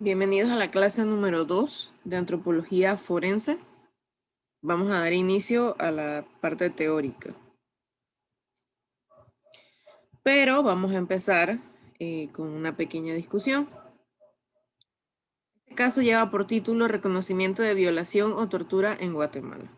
Bienvenidos a la clase número 2 de Antropología Forense. Vamos a dar inicio a la parte teórica. Pero vamos a empezar con una pequeña discusión. Este caso lleva por título Reconocimiento de violación o tortura en Guatemala.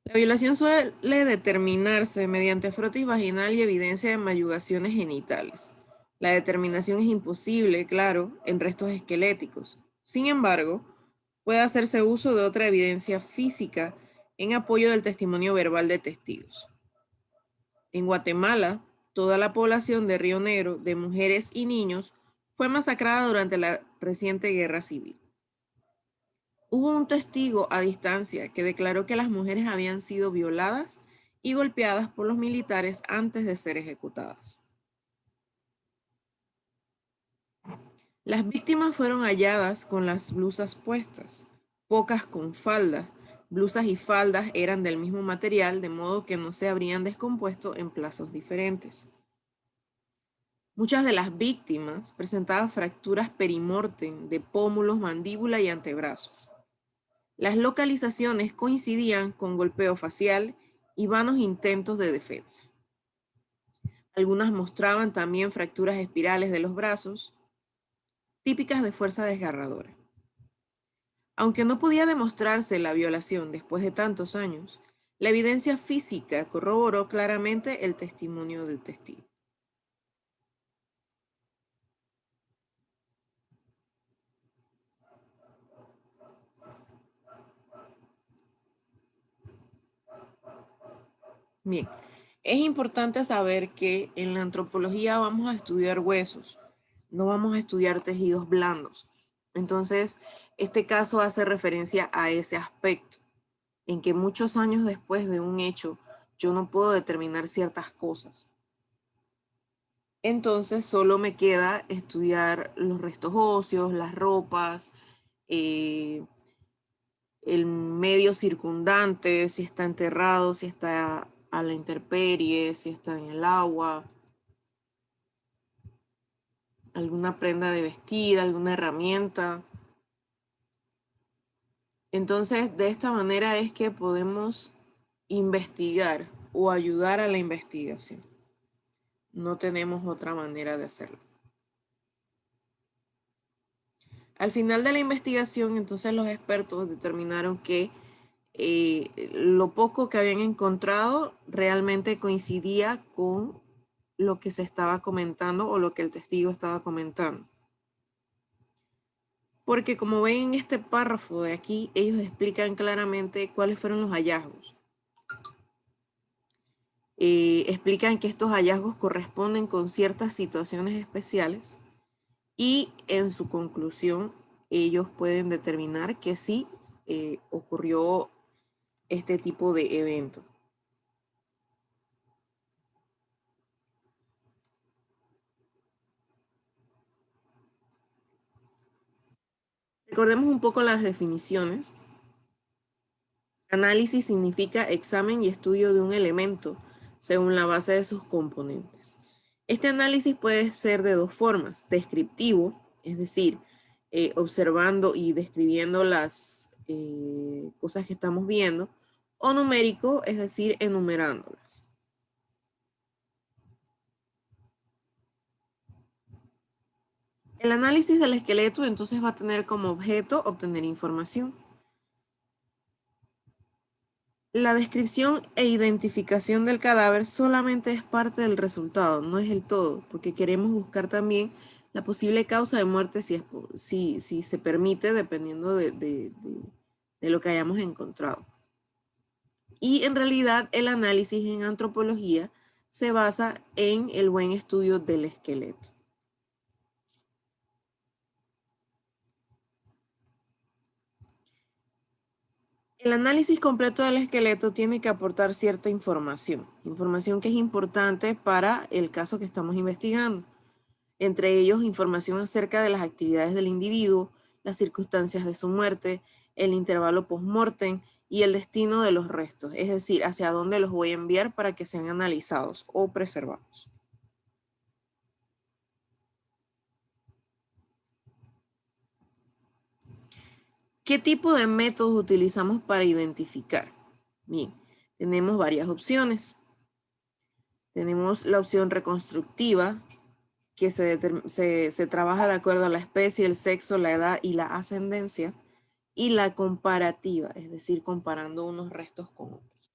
La violación suele determinarse mediante frotis vaginal y evidencia de mayugaciones genitales. La determinación es imposible, claro, en restos esqueléticos. Sin embargo, puede hacerse uso de otra evidencia física en apoyo del testimonio verbal de testigos. En Guatemala, toda la población de Río Negro, de mujeres y niños, fue masacrada durante la reciente guerra civil. Hubo un testigo a distancia que declaró que las mujeres habían sido violadas y golpeadas por los militares antes de ser ejecutadas. Las víctimas fueron halladas con las blusas puestas, pocas con falda. Blusas y faldas eran del mismo material, de modo que no se habrían descompuesto en plazos diferentes. Muchas de las víctimas presentaban fracturas perimortem de pómulos, mandíbula y antebrazos. Las localizaciones coincidían con golpeo facial y vanos intentos de defensa. Algunas mostraban también fracturas espirales de los brazos, típicas de fuerza desgarradora. Aunque no podía demostrarse la violación después de tantos años, la evidencia física corroboró claramente el testimonio del testigo. Bien, es importante saber que en la antropología vamos a estudiar huesos, no vamos a estudiar tejidos blandos. Entonces, este caso hace referencia a ese aspecto, en que muchos años después de un hecho, yo no puedo determinar ciertas cosas. Entonces, solo me queda estudiar los restos óseos, las ropas, el medio circundante, si está enterrado, si está a la intemperie, si está en el agua, alguna prenda de vestir, alguna herramienta. Entonces, de esta manera es que podemos investigar o ayudar a la investigación. No tenemos otra manera de hacerlo. Al final de la investigación, entonces los expertos determinaron que lo poco que habían encontrado realmente coincidía con lo que se estaba comentando o lo que el testigo estaba comentando. Porque como ven en este párrafo de aquí, ellos explican claramente cuáles fueron los hallazgos. Explican que estos hallazgos corresponden con ciertas situaciones especiales y en su conclusión ellos pueden determinar que sí ocurrió este tipo de evento. Recordemos un poco las definiciones. Análisis significa examen y estudio de un elemento según la base de sus componentes. Este análisis puede ser de dos formas: descriptivo, es decir, observando y describiendo las cosas que estamos viendo, o numérico, es decir, enumerándolas. El análisis del esqueleto entonces va a tener como objeto obtener información. La descripción e identificación del cadáver solamente es parte del resultado, no es el todo, porque queremos buscar también la posible causa de muerte si se permite, dependiendo de lo que hayamos encontrado. Y en realidad el análisis en antropología se basa en el buen estudio del esqueleto. El análisis completo del esqueleto tiene que aportar cierta información que es importante para el caso que estamos investigando. Entre ellos, información acerca de las actividades del individuo, las circunstancias de su muerte, el intervalo post-mortem y el destino de los restos, es decir, hacia dónde los voy a enviar para que sean analizados o preservados. ¿Qué tipo de métodos utilizamos para identificar? Bien, tenemos varias opciones. Tenemos la opción reconstructiva, que se trabaja de acuerdo a la especie, el sexo, la edad y la ascendencia. Y la comparativa, es decir, comparando unos restos con otros.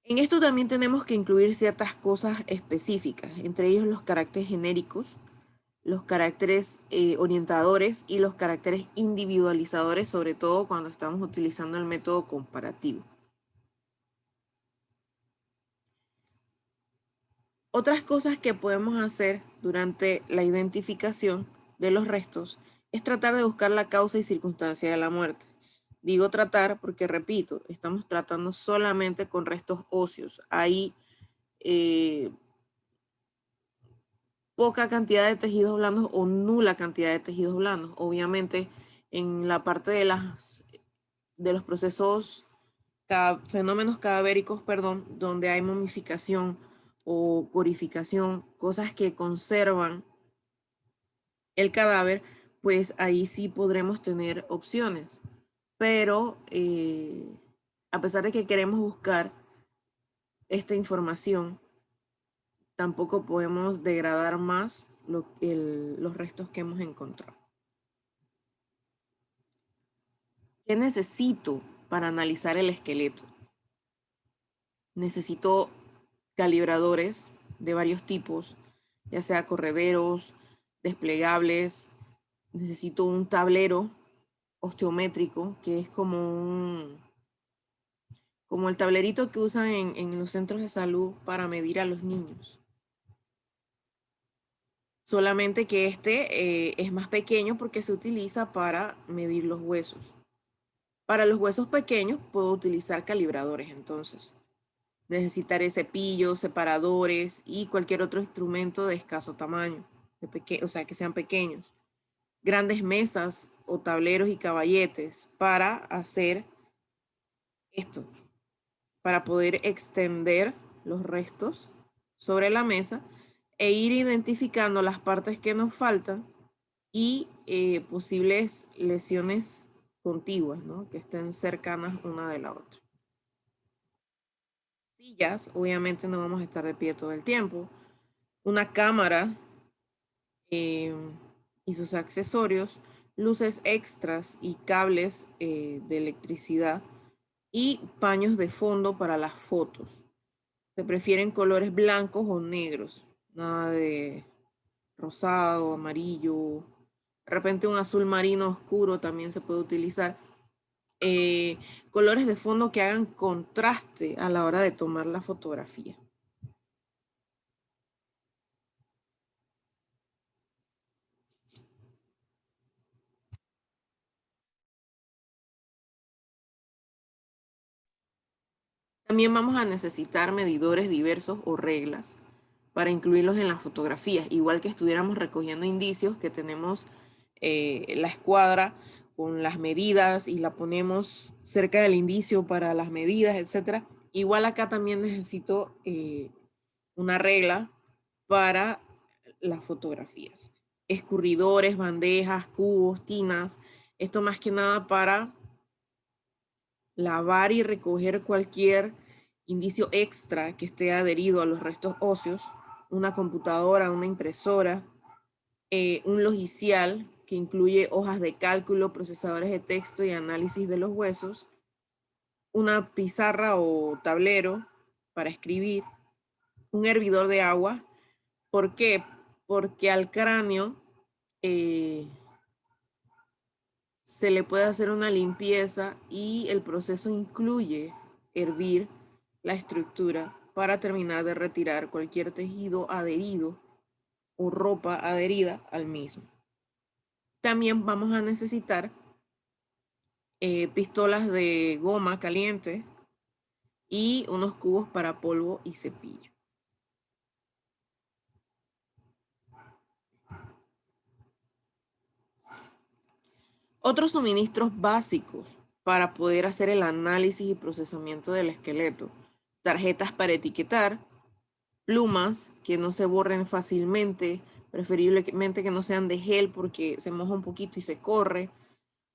En esto también tenemos que incluir ciertas cosas específicas, entre ellos los caracteres genéricos, los caracteres orientadores y los caracteres individualizadores, sobre todo cuando estamos utilizando el método comparativo. Otras cosas que podemos hacer durante la identificación de los restos es tratar de buscar la causa y circunstancia de la muerte. Digo tratar porque, repito, estamos tratando solamente con restos óseos. Hay poca cantidad de tejidos blandos o nula cantidad de tejidos blandos. Obviamente, en la parte de los procesos, fenómenos cadavéricos, perdón, donde hay momificación o corificación, cosas que conservan el cadáver, pues ahí sí podremos tener opciones. Pero a pesar de que queremos buscar esta información, tampoco podemos degradar más los restos que hemos encontrado. ¿Qué necesito para analizar el esqueleto? Necesito calibradores de varios tipos, ya sea correderos, desplegables. Necesito un tablero osteométrico, que es como el tablerito que usan en los centros de salud para medir a los niños. Solamente que este es más pequeño porque se utiliza para medir los huesos. Para los huesos pequeños puedo utilizar calibradores, entonces. Necesitaré cepillos, separadores y cualquier otro instrumento de escaso tamaño, o sea, que sean pequeños. Grandes mesas o tableros y caballetes para hacer esto, para poder extender los restos sobre la mesa e ir identificando las partes que nos faltan y posibles lesiones contiguas, ¿no? Que estén cercanas una de la otra. Sillas, obviamente no vamos a estar de pie todo el tiempo. Una cámara y sus accesorios, luces extras y cables de electricidad y paños de fondo para las fotos. Se prefieren colores blancos o negros, nada de rosado, amarillo, de repente un azul marino oscuro también se puede utilizar. Colores de fondo que hagan contraste a la hora de tomar la fotografía. También vamos a necesitar medidores diversos o reglas para incluirlos en las fotografías, igual que estuviéramos recogiendo indicios, que tenemos la escuadra con las medidas y la ponemos cerca del indicio para las medidas, etc. Igual acá también necesito una regla para las fotografías. Escurridores, bandejas, cubos, tinas. Esto más que nada para lavar y recoger cualquier indicio extra que esté adherido a los restos óseos, una computadora, una impresora, un logicial que incluye hojas de cálculo, procesadores de texto y análisis de los huesos, una pizarra o tablero para escribir, un hervidor de agua. ¿Por qué? Porque al cráneo se le puede hacer una limpieza y el proceso incluye hervir la estructura para terminar de retirar cualquier tejido adherido o ropa adherida al mismo. También vamos a necesitar pistolas de goma caliente y unos cubos para polvo y cepillo. Otros suministros básicos para poder hacer el análisis y procesamiento del esqueleto: tarjetas para etiquetar, plumas que no se borren fácilmente, preferiblemente que no sean de gel porque se moja un poquito y se corre.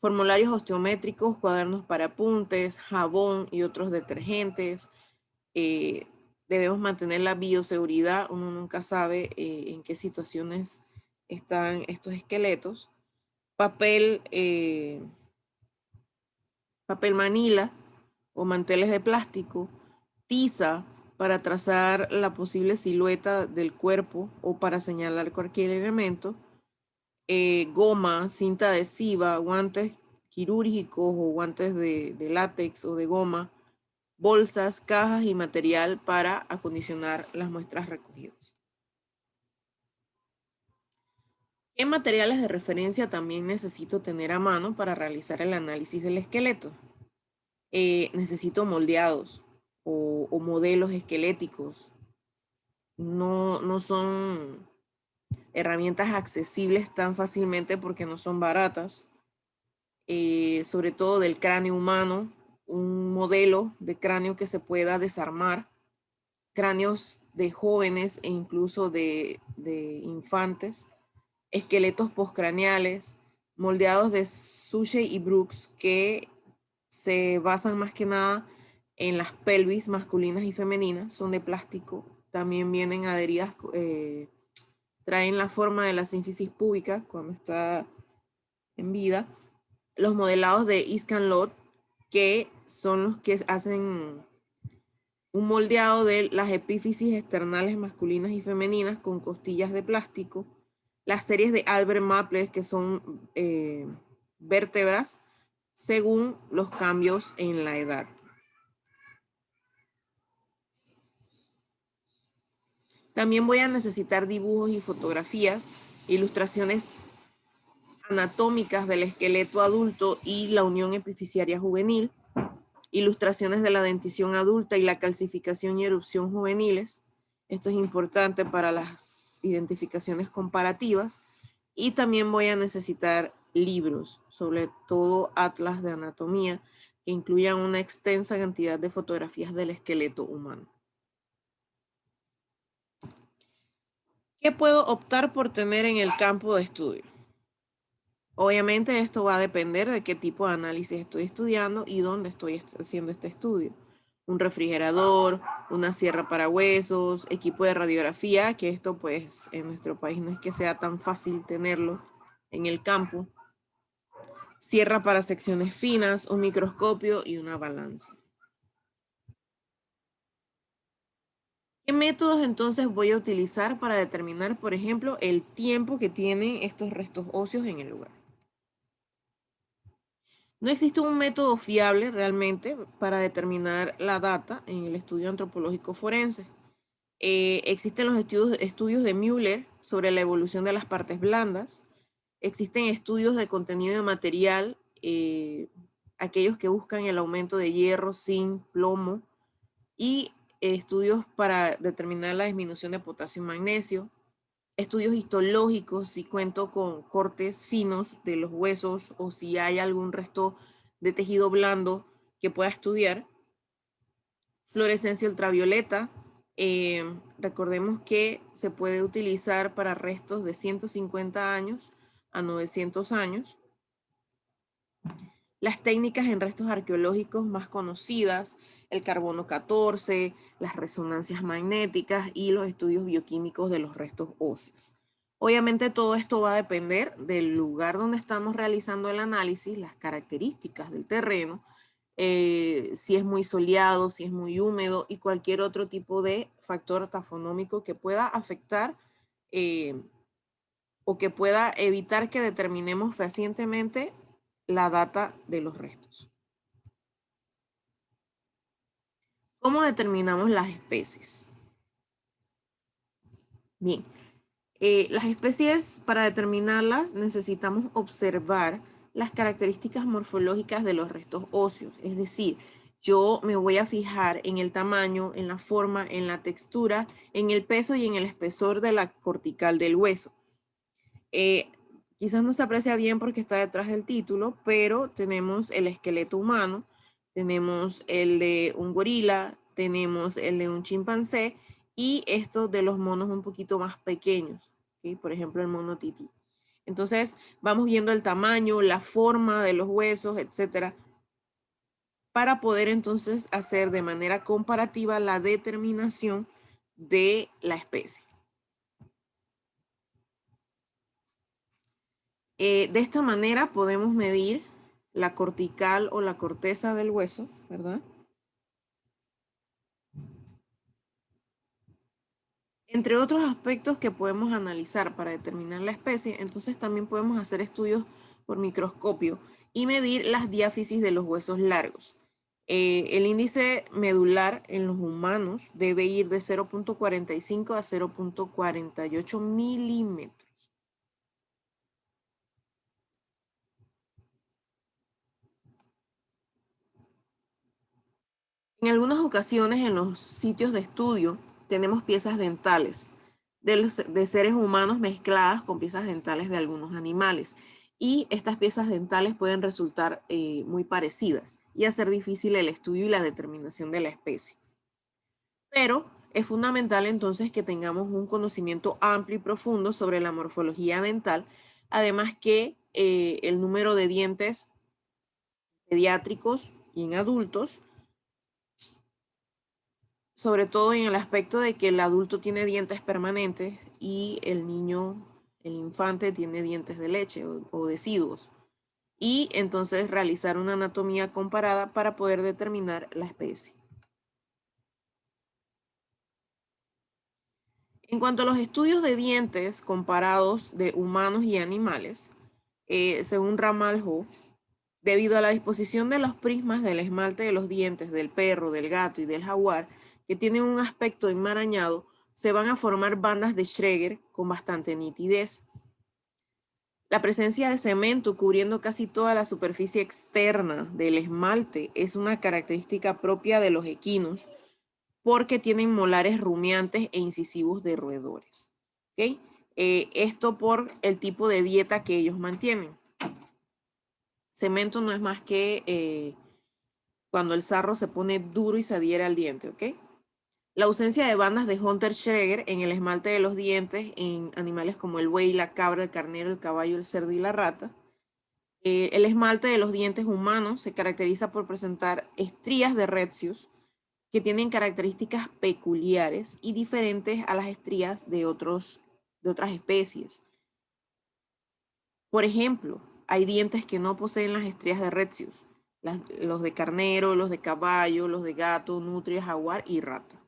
Formularios osteométricos, cuadernos para apuntes, jabón y otros detergentes. Debemos mantener la bioseguridad. Uno nunca sabe en qué situaciones están estos esqueletos. Papel manila o manteles de plástico, tiza para trazar la posible silueta del cuerpo o para señalar cualquier elemento, goma, cinta adhesiva, guantes quirúrgicos o guantes de látex o de goma, bolsas, cajas y material para acondicionar las muestras recogidas. ¿Qué materiales de referencia también necesito tener a mano para realizar el análisis del esqueleto? Necesito moldeados o modelos esqueléticos. No son herramientas accesibles tan fácilmente porque no son baratas. Sobre todo del cráneo humano, un modelo de cráneo que se pueda desarmar, cráneos de jóvenes e incluso de infantes, esqueletos postcraneales, moldeados de Suchet y Brooks que se basan más que nada en las pelvis masculinas y femeninas, son de plástico, también vienen adheridas, traen la forma de la sínfisis púbica cuando está en vida. Los modelados de Iscanlot, que son los que hacen un moldeado de las epífisis externales masculinas y femeninas con costillas de plástico. Las series de Albert Maples, que son vértebras según los cambios en la edad. También voy a necesitar dibujos y fotografías, ilustraciones anatómicas del esqueleto adulto y la unión epifisiaria juvenil, ilustraciones de la dentición adulta y la calcificación y erupción juveniles. Esto es importante para las identificaciones comparativas. Y también voy a necesitar libros, sobre todo atlas de anatomía, que incluyan una extensa cantidad de fotografías del esqueleto humano. ¿Qué puedo optar por tener en el campo de estudio? Obviamente esto va a depender de qué tipo de análisis estoy estudiando y dónde estoy haciendo este estudio. Un refrigerador, una sierra para huesos, equipo de radiografía, que esto pues en nuestro país no es que sea tan fácil tenerlo en el campo. Sierra para secciones finas, un microscopio y una balanza. ¿Qué métodos entonces voy a utilizar para determinar, por ejemplo, el tiempo que tienen estos restos óseos en el lugar? No existe un método fiable realmente para determinar la data en el estudio antropológico forense. Existen los estudios de Müller sobre la evolución de las partes blandas. Existen estudios de contenido de material, aquellos que buscan el aumento de hierro, zinc, plomo, y estudios para determinar la disminución de potasio y magnesio. Estudios histológicos, si cuento con cortes finos de los huesos o si hay algún resto de tejido blando que pueda estudiar. Fluorescencia ultravioleta, recordemos que se puede utilizar para restos de 150 años a 900 años. Las técnicas en restos arqueológicos más conocidas, el carbono 14, las resonancias magnéticas y los estudios bioquímicos de los restos óseos. Obviamente todo esto va a depender del lugar donde estamos realizando el análisis, las características del terreno, si es muy soleado, si es muy húmedo y cualquier otro tipo de factor tafonómico que pueda afectar o que pueda evitar que determinemos fehacientemente la data de los restos. ¿Cómo determinamos las especies? Bien, las especies, para determinarlas, necesitamos observar las características morfológicas de los restos óseos. Es decir, yo me voy a fijar en el tamaño, en la forma, en la textura, en el peso y en el espesor de la cortical del hueso. Quizás no se aprecia bien porque está detrás del título, pero tenemos el esqueleto humano, tenemos el de un gorila, tenemos el de un chimpancé y estos de los monos un poquito más pequeños. ¿ok? Por ejemplo, el mono tití. Entonces, vamos viendo el tamaño, la forma de los huesos, etcétera, para poder entonces hacer de manera comparativa la determinación de la especie. De esta manera podemos medir la cortical o la corteza del hueso, ¿verdad? Entre otros aspectos que podemos analizar para determinar la especie, entonces también podemos hacer estudios por microscopio y medir las diáfisis de los huesos largos. El índice medular en los humanos debe ir de 0.45 a 0.48 milímetros. En algunas ocasiones en los sitios de estudio tenemos piezas dentales de seres humanos mezcladas con piezas dentales de algunos animales. Y estas piezas dentales pueden resultar muy parecidas y hacer difícil el estudio y la determinación de la especie. Pero es fundamental entonces que tengamos un conocimiento amplio y profundo sobre la morfología dental, además que el número de dientes pediátricos y en adultos, sobre todo en el aspecto de que el adulto tiene dientes permanentes y el niño, el infante, tiene dientes de leche o deciduos. Y entonces realizar una anatomía comparada para poder determinar la especie. En cuanto a los estudios de dientes comparados de humanos y animales, según Ramalho, debido a la disposición de los prismas del esmalte de los dientes del perro, del gato y del jaguar, que tienen un aspecto enmarañado, se van a formar bandas de Schreger con bastante nitidez. La presencia de cemento cubriendo casi toda la superficie externa del esmalte es una característica propia de los equinos porque tienen molares rumiantes e incisivos de roedores. ¿Okay? Esto por el tipo de dieta que ellos mantienen. Cemento no es más que cuando el sarro se pone duro y se adhiere al diente, ¿ok? La ausencia de bandas de Hunter-Schreger en el esmalte de los dientes en animales como el buey, la cabra, el carnero, el caballo, el cerdo y la rata. El esmalte de los dientes humanos se caracteriza por presentar estrías de retios que tienen características peculiares y diferentes a las estrías de otras especies. Por ejemplo, hay dientes que no poseen las estrías de retios, los de carnero, los de caballo, los de gato, nutria, jaguar y rata.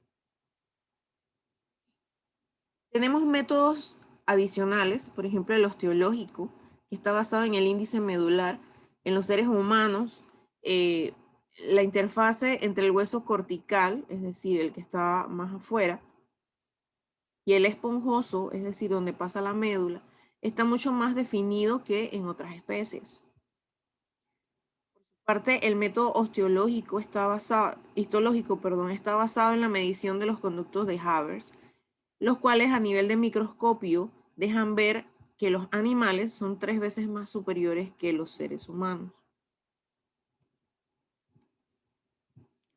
Tenemos métodos adicionales, por ejemplo, el osteológico, que está basado en el índice medular. En los seres humanos, la interfase entre el hueso cortical, es decir, el que está más afuera, y el esponjoso, es decir, donde pasa la médula, está mucho más definido que en otras especies. Por su parte, el método osteológico histológico, está basado en la medición de los conductos de Havers, los cuales a nivel de microscopio dejan ver que los animales son 3 veces más superiores que los seres humanos.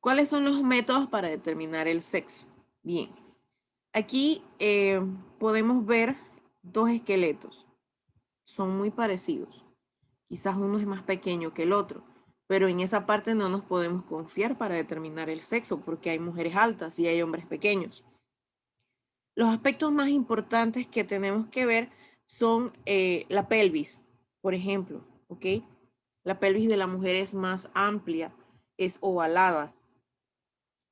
¿Cuáles son los métodos para determinar el sexo? Bien, aquí podemos ver dos esqueletos. Son muy parecidos. Quizás uno es más pequeño que el otro, pero en esa parte no nos podemos confiar para determinar el sexo porque hay mujeres altas y hay hombres pequeños. Los aspectos más importantes que tenemos que ver son la pelvis, por ejemplo, ¿ok? La pelvis de la mujer es más amplia, es ovalada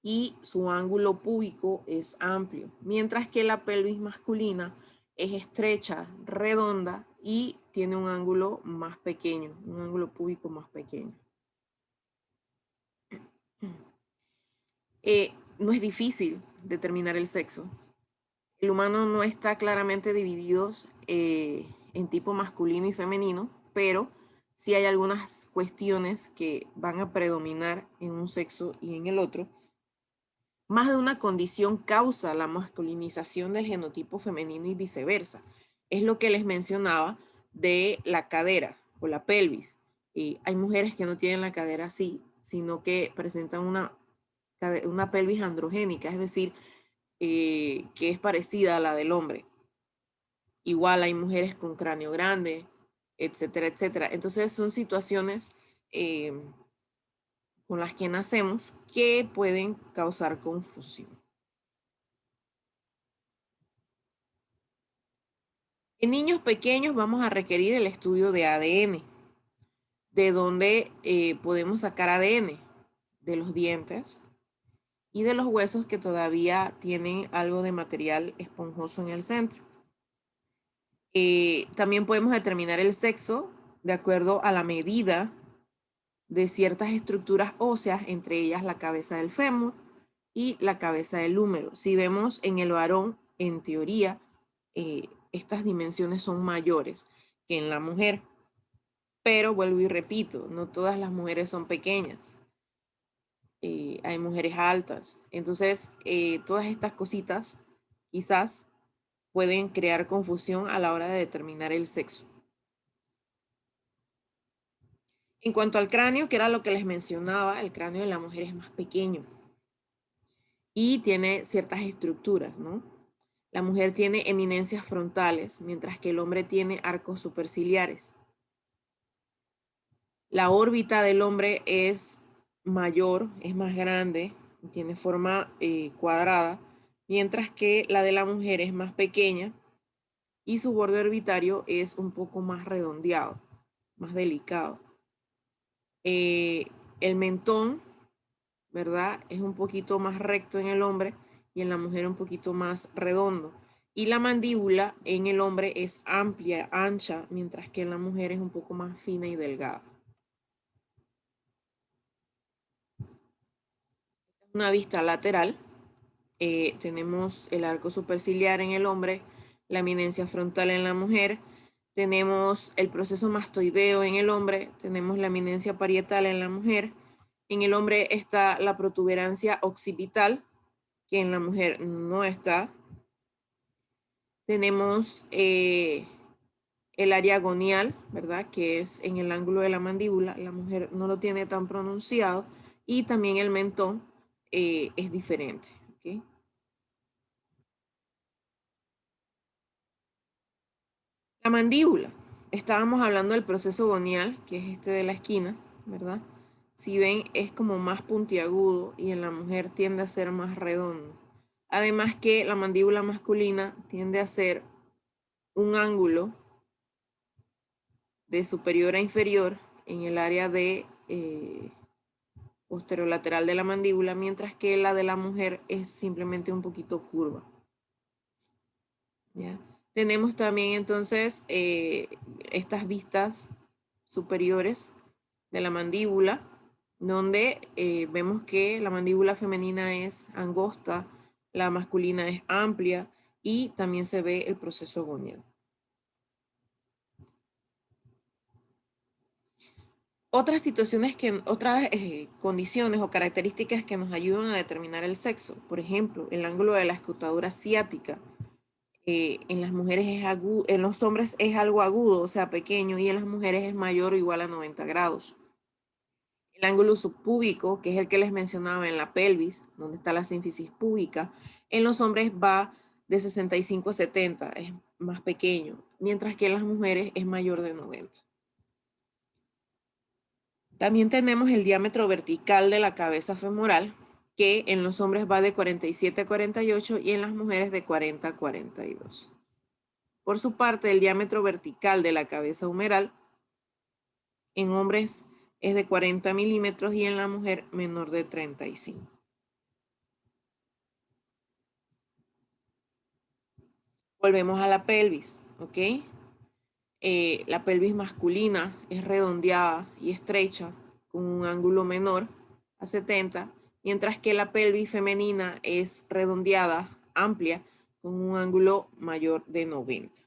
y su ángulo púbico es amplio, mientras que la pelvis masculina es estrecha, redonda y tiene un ángulo más pequeño, un ángulo púbico más pequeño. No es difícil determinar el sexo. El humano no está claramente dividido en tipo masculino y femenino, pero sí hay algunas cuestiones que van a predominar en un sexo y en el otro. Más de una condición causa la masculinización del genotipo femenino y viceversa. Es lo que les mencionaba de la cadera o la pelvis. Hay mujeres que no tienen la cadera así, sino que presentan una pelvis androgénica, es decir, que es parecida a la del hombre. Igual hay mujeres con cráneo grande, etcétera, etcétera. Entonces son situaciones con las que nacemos que pueden causar confusión. En niños pequeños vamos a requerir el estudio de ADN, de donde podemos sacar ADN de los dientes y de los huesos que todavía tienen algo de material esponjoso en el centro. También podemos determinar el sexo de acuerdo a la medida de ciertas estructuras óseas, entre ellas la cabeza del fémur y la cabeza del húmero. Si vemos en el varón, en teoría, estas dimensiones son mayores que en la mujer, pero vuelvo y repito, no todas las mujeres son pequeñas. Hay mujeres altas. Entonces, todas estas cositas quizás pueden crear confusión a la hora de determinar el sexo. En cuanto al cráneo, que era lo que les mencionaba, el cráneo de la mujer es más pequeño y tiene ciertas estructuras, ¿no? La mujer tiene eminencias frontales, mientras que el hombre tiene arcos superciliares. La órbita del hombre es mayor, es más grande, tiene forma cuadrada, mientras que la de la mujer es más pequeña y su borde orbitario es un poco más redondeado, más delicado. El mentón, ¿verdad? Es un poquito más recto en el hombre y en la mujer un poquito más redondo. Y la mandíbula en el hombre es amplia, ancha, mientras que en la mujer es un poco más fina y delgada. Una vista lateral. Tenemos el arco superciliar en el hombre, la eminencia frontal en la mujer, tenemos el proceso mastoideo en el hombre, tenemos la eminencia parietal en la mujer, en el hombre está la protuberancia occipital, que en la mujer no está, tenemos el área gonial, ¿verdad? Que es en el ángulo de la mandíbula, la mujer no lo tiene tan pronunciado, y también el mentón es diferente, ¿ok? La mandíbula. Estábamos hablando del proceso gonial, que es este de la esquina, ¿verdad? Si ven, es como más puntiagudo y en la mujer tiende a ser más redondo. Además que la mandíbula masculina tiende a ser un ángulo de superior a inferior en el área de posterolateral de la mandíbula, mientras que la de la mujer es simplemente un poquito curva. ¿Ya? Tenemos también entonces estas vistas superiores de la mandíbula, donde vemos que la mandíbula femenina es angosta, la masculina es amplia y también se ve el proceso gonial. Otras situaciones otras condiciones o características que nos ayudan a determinar el sexo, por ejemplo, el ángulo de la escrutadura ciática, en las mujeres es agudo, en los hombres es algo agudo, o sea, pequeño, y en las mujeres es mayor o igual a 90 grados. El ángulo subpúbico, que es el que les mencionaba en la pelvis, donde está la sínfisis púbica, en los hombres va de 65 a 70, es más pequeño, mientras que en las mujeres es mayor de 90. También tenemos el diámetro vertical de la cabeza femoral, que en los hombres va de 47 a 48 y en las mujeres de 40 a 42. Por su parte, el diámetro vertical de la cabeza humeral en hombres es de 40 milímetros y en la mujer menor de 35. Volvemos a la pelvis, ¿ok? La pelvis masculina es redondeada y estrecha con un ángulo menor a 70, mientras que la pelvis femenina es redondeada, amplia, con un ángulo mayor de 90.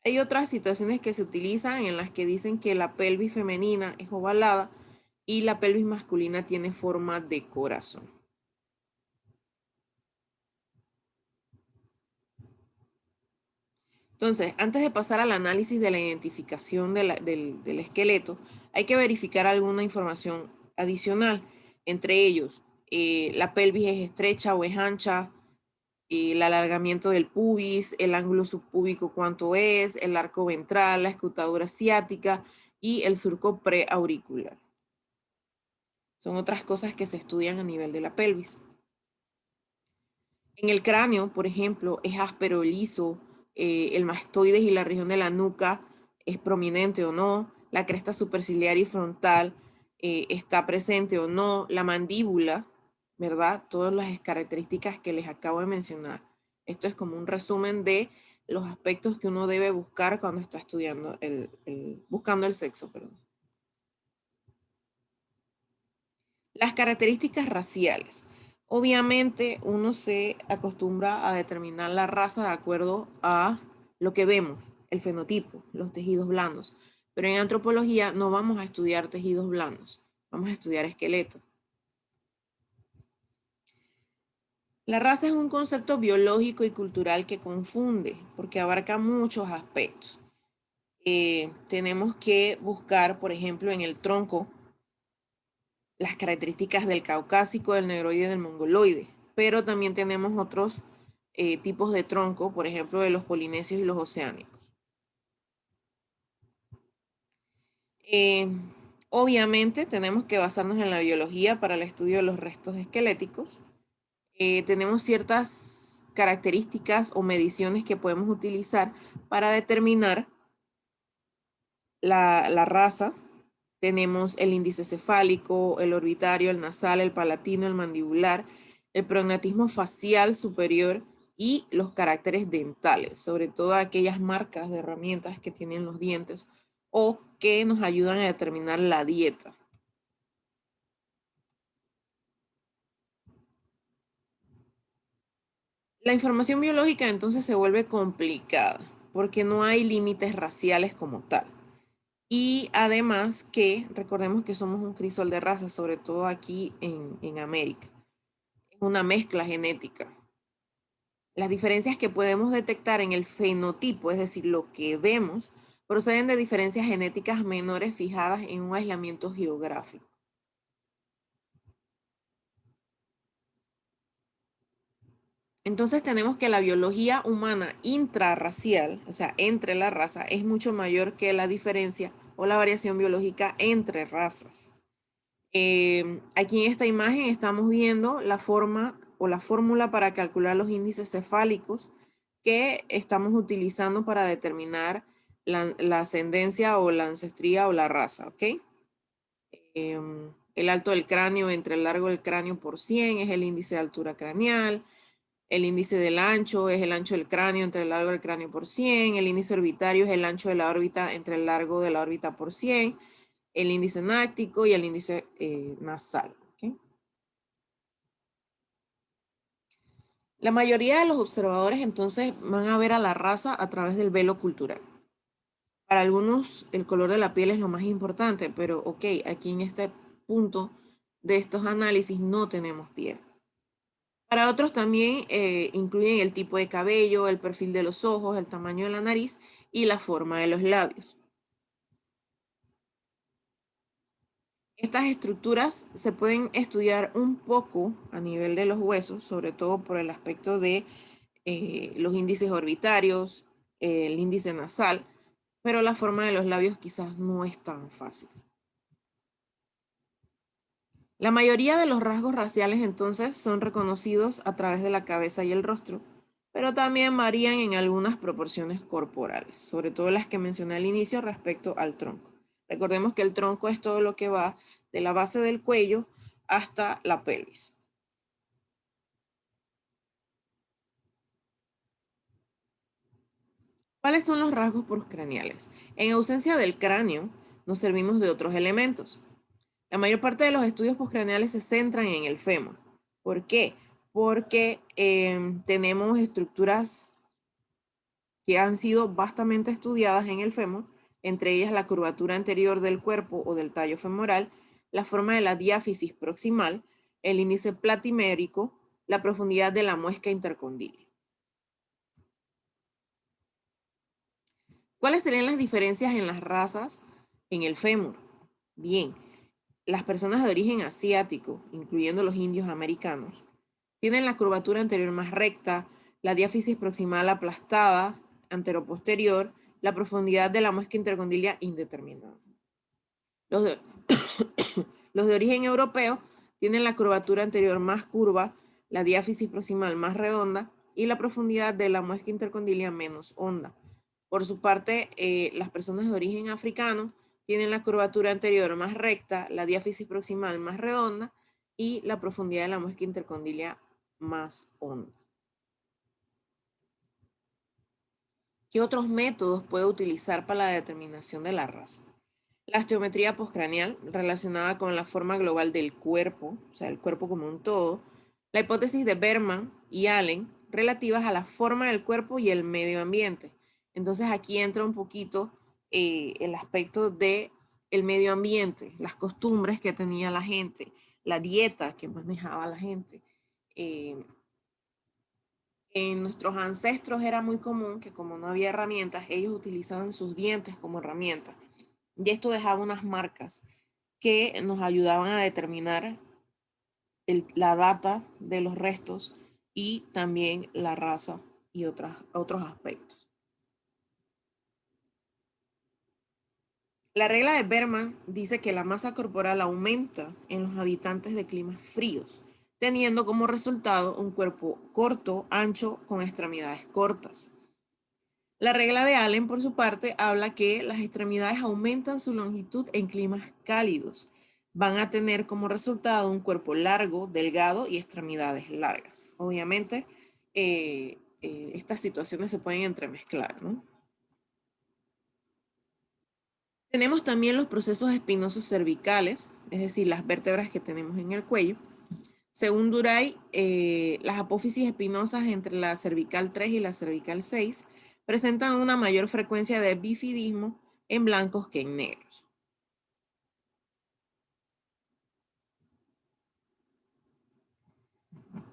Hay otras situaciones que se utilizan en las que dicen que la pelvis femenina es ovalada y la pelvis masculina tiene forma de corazón. Entonces, antes de pasar al análisis de la identificación del esqueleto, hay que verificar alguna información adicional. Entre ellos, la pelvis es estrecha o es ancha, el alargamiento del pubis, el ángulo subpúbico cuánto es, el arco ventral, la escotadura ciática y el surco preauricular. Son otras cosas que se estudian a nivel de la pelvis. En el cráneo, por ejemplo, es áspero, liso, el mastoides y la región de la nuca es prominente o no, la cresta superciliar y frontal está presente o no, la mandíbula, ¿verdad? Todas las características que les acabo de mencionar. Esto es como un resumen de los aspectos que uno debe buscar cuando está estudiando buscando el sexo, perdón. Las características raciales. Obviamente uno se acostumbra a determinar la raza de acuerdo a lo que vemos, el fenotipo, los tejidos blandos. Pero en antropología no vamos a estudiar tejidos blandos, vamos a estudiar esqueleto. La raza es un concepto biológico y cultural que confunde porque abarca muchos aspectos. Tenemos que buscar, por ejemplo, en el tronco, las características del caucásico, del negroide y del mongoloide, pero también tenemos otros tipos de tronco, por ejemplo, de los polinesios y los oceánicos. Eh, Obviamente tenemos que basarnos en la biología para el estudio de los restos esqueléticos. Tenemos ciertas características o mediciones que podemos utilizar para determinar la raza. Tenemos el índice cefálico, el orbitario, el nasal, el palatino, el mandibular, el prognatismo facial superior y los caracteres dentales, sobre todo aquellas marcas de herramientas que tienen los dientes o que nos ayudan a determinar la dieta. La información biológica entonces se vuelve complicada porque no hay límites raciales como tal. Y además que recordemos que somos un crisol de razas, sobre todo aquí en América. Es una mezcla genética. Las diferencias que podemos detectar en el fenotipo, es decir, lo que vemos, proceden de diferencias genéticas menores fijadas en un aislamiento geográfico. Entonces tenemos que la biología humana intrarracial, o sea, entre la raza, es mucho mayor que la diferencia o la variación biológica entre razas. Aquí en esta imagen estamos viendo la forma o la fórmula para calcular los índices cefálicos que estamos utilizando para determinar la ascendencia o la ancestría o la raza, ¿ok? El alto del cráneo entre el largo del cráneo por 100 es el índice de altura craneal. El índice del ancho es el ancho del cráneo entre el largo del cráneo por 100. El índice orbitario es el ancho de la órbita entre el largo de la órbita por 100. El índice náctico y el índice nasal. ¿Okay? La mayoría de los observadores entonces van a ver a la raza a través del velo cultural. Para algunos el color de la piel es lo más importante, pero ok, aquí en este punto de estos análisis no tenemos piel. Para otros también incluyen el tipo de cabello, el perfil de los ojos, el tamaño de la nariz y la forma de los labios. Estas estructuras se pueden estudiar un poco a nivel de los huesos, sobre todo por el aspecto de los índices orbitarios, el índice nasal, pero la forma de los labios quizás no es tan fácil. La mayoría de los rasgos raciales entonces son reconocidos a través de la cabeza y el rostro, pero también varían en algunas proporciones corporales, sobre todo las que mencioné al inicio respecto al tronco. Recordemos que el tronco es todo lo que va de la base del cuello hasta la pelvis. ¿Cuáles son los rasgos postcraneales? En ausencia del cráneo, nos servimos de otros elementos. La mayor parte de los estudios postcraneales se centran en el fémur. ¿Por qué? Porque tenemos estructuras que han sido vastamente estudiadas en el fémur, entre ellas la curvatura anterior del cuerpo o del tallo femoral, la forma de la diáfisis proximal, el índice platimérico, la profundidad de la muesca intercondyle. ¿Cuáles serían las diferencias en las razas en el fémur? Bien, las personas de origen asiático, incluyendo los indios americanos, tienen la curvatura anterior más recta, la diáfisis proximal aplastada, anteroposterior, la profundidad de la muesca intercondilia indeterminada. Los de, los de origen europeo tienen la curvatura anterior más curva, la diáfisis proximal más redonda y la profundidad de la muesca intercondilia menos honda. Por su parte, las personas de origen africano tienen la curvatura anterior más recta, la diáfisis proximal más redonda y la profundidad de la muesca intercondilia más honda. ¿Qué otros métodos puede utilizar para la determinación de la raza? La geometría postcraneal, relacionada con la forma global del cuerpo, o sea, el cuerpo como un todo. La hipótesis de Berman y Allen, relativas a la forma del cuerpo y el medio ambiente. Entonces aquí entra un poquito el aspecto de el medio ambiente, las costumbres que tenía la gente, la dieta que manejaba la gente. En nuestros ancestros era muy común que como no había herramientas, ellos utilizaban sus dientes como herramientas. Y esto dejaba unas marcas que nos ayudaban a determinar la data de los restos y también la raza y otros aspectos. La regla de Berman dice que la masa corporal aumenta en los habitantes de climas fríos, teniendo como resultado un cuerpo corto, ancho, con extremidades cortas. La regla de Allen, por su parte, habla que las extremidades aumentan su longitud en climas cálidos. Van a tener como resultado un cuerpo largo, delgado y extremidades largas. Obviamente, estas situaciones se pueden entremezclar, ¿no? Tenemos también los procesos espinosos cervicales, es decir, las vértebras que tenemos en el cuello. Según Duray, las apófisis espinosas entre la cervical 3 y la cervical 6 presentan una mayor frecuencia de bifidismo en blancos que en negros.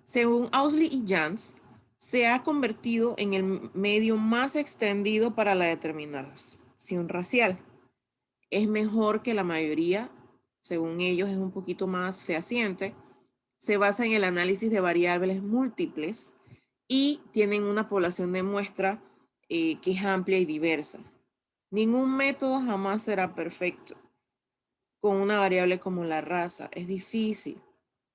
Según Ausley y Jans, se ha convertido en el medio más extendido para la determinación racial. Es mejor que la mayoría, según ellos es un poquito más fehaciente, se basa en el análisis de variables múltiples y tienen una población de muestra que es amplia y diversa. Ningún método jamás será perfecto. Con una variable como la raza es difícil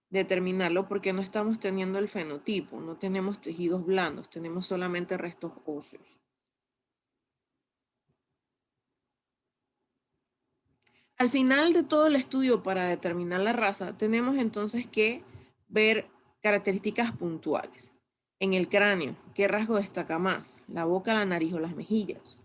determinarlo porque no estamos teniendo el fenotipo, no tenemos tejidos blandos, tenemos solamente restos óseos. Al final de todo el estudio para determinar la raza, tenemos entonces que ver características puntuales. En el cráneo, ¿qué rasgo destaca más? ¿La boca, la nariz o las mejillas?